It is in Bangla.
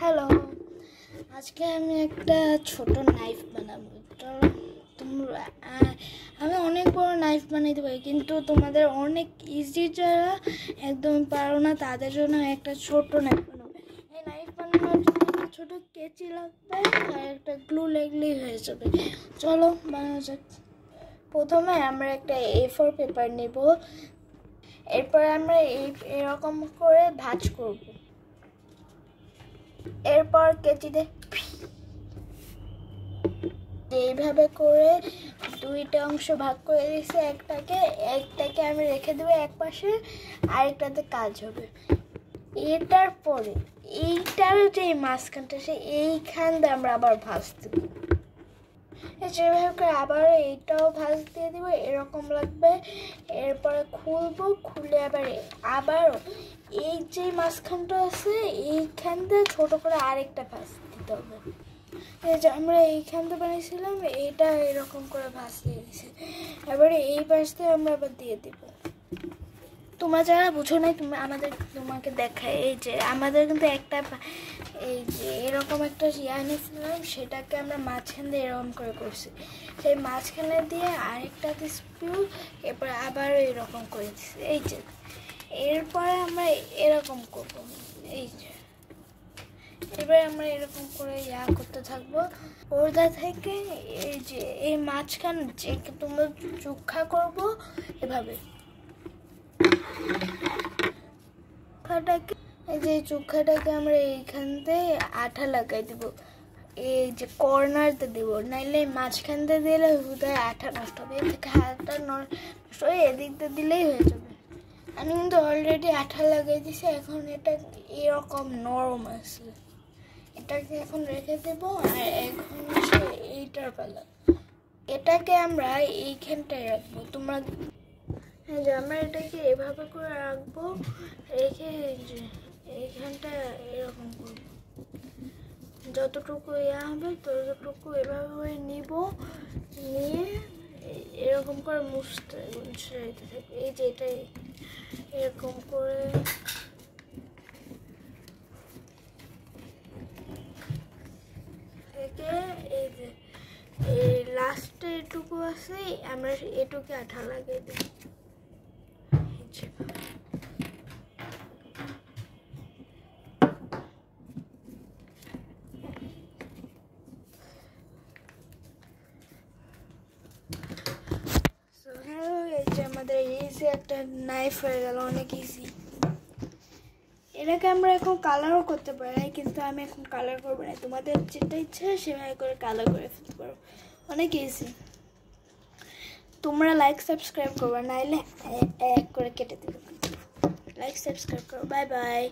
হ্যালো, আজকে আমি একটা ছোট নাইফ বানাবো। তোমরা আমি অনেক বড় নাইফ বানাইতে পারি, কিন্তু তোমাদের অনেক ইজি যারা একদম পারো না তাদের জন্য একটা ছোট নাইফ বানাবো। এই নাইফ বানানোর জন্য একটা ছোট কেচি লাগবে আর একটা গ্লু লাগলেই হয়ে যাবে। চলো বানানো যাক। প্রথমে আমরা একটা A4 পেপার নেব। এরপর আমরা এরকম করে ভাঁজ করব। এরপর কেচিতে এইভাবে করে দুইটা অংশ ভাগ করে দিয়েছি। একটাকে আমি রেখে দেবো এক পাশে, আরেকটাতে কাজ হবে। এটার পরে এইটার যে মাঝখানটা এইখান দিয়ে আমরা আবার ভাঁজ দেবো। যেভাবে করে আবার এইটাও ভাঁজ দিয়ে দিব, এরকম লাগবে। এরপরে খুলবো, খুলে আবার এই যে মাঝখানটা আছে এইখান দিয়ে ছোট করে আরেকটা ভাঁজ দিতে হবে। এই যে আমরা এইখান থেকে বানিয়েছিলাম, এইটা এরকম করে ভাঁজ দিয়ে দিছি। এবারে এই পাশ দিয়ে আমরা আবার দিয়ে দিব। তোমরা যারা বুঝো নাই তোমাকে দেখায়। এই যে আমাদের কিন্তু একটা এই যে এরকম একটা ইয়া নিয়েছিলাম, সেটাকে আমরা মাঝখান দিয়ে এরকম করে করছি। সেই মাঝখানে দিয়ে আরেকটা স্ক্রু, এরপর আবার এরকম করে দিচ্ছি। এই যে এরপরে আমরা এরকম করবো। এই যে এবার আমরা এরকম করে ইয়া করতে থাকবো। পর্দা থেকে এই যে এই মাঝখান যে তোমরা চোখা করবো এভাবে। এই যে চোখাটাকে আমরা এইখান থেকে আঠা লাগাই দিব। এই যে কর্নারতে দিব, নাইলে মাঝখান দিয়ে দিলে হুদায় আঠা নষ্ট হবে। এর থেকে আঠা নষ্ট হয়ে এদিক দিয়ে দিলেই হয়ে যাবে। আমি কিন্তু অলরেডি আঠা লাগাই দিছি। এখন এটা এরকম নরম আছে, এটাকে এখন রেখে দেব। আর এখন এইটার পালা, এটাকে আমরা এইখানটায় রাখবো। তোমরা যে আমরা এটাকে এভাবে করে রাখবো, রেখে এইখানটা এরকম করবো। যতটুকু ইয়া হবে ততটুকু এভাবে করে নিব, নিয়ে এরকম করে মুছতে থাকবে। এই যে এটাই এরকম করে এই যে এই লাস্টে এটুকু আছে, আমরা এটুকু আঠা লাগিয়ে দিই। এই যে আমাদের ইজি একটা নাইফ হয়ে গেল, অনেক ইজি। এটাকে আমরা এখন কালারও করতে পারি, কিন্তু আমি এখন কালার করবো না। তোমাদের যেটা ইচ্ছা সেভাবে করে কালার করে ফেলতে পারো, অনেক ইজি। তোমরা লাইক সাবস্ক্রাইব করবা, নাইলে এক করে কেটে দেবে। লাইক সাবস্ক্রাইব করো। Bye bye.